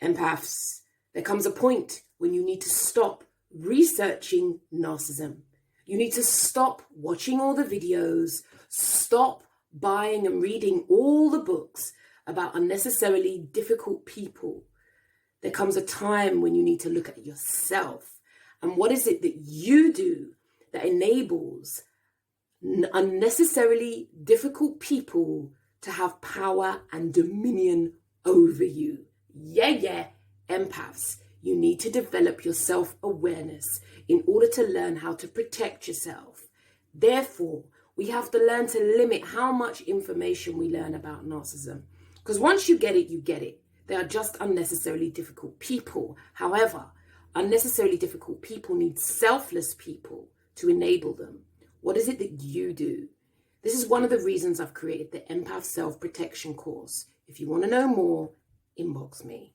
Empaths, there comes a point when you need to stop researching narcissism. You need to stop watching all the videos, stop buying and reading all the books about unnecessarily difficult people. There comes a time when you need to look at yourself and what is it that you do that enables unnecessarily difficult people to have power and dominion over you. Yeah, empaths, you need to develop your self-awareness in order to learn how to protect yourself. Therefore, we have to learn to limit how much information we learn about narcissism. Because once you get it, you get it. They are just unnecessarily difficult people. However, unnecessarily difficult people need selfless people to enable them. What is it that you do? This is one of the reasons I've created the Empath Self-Protection course. If you want to know more, inbox me.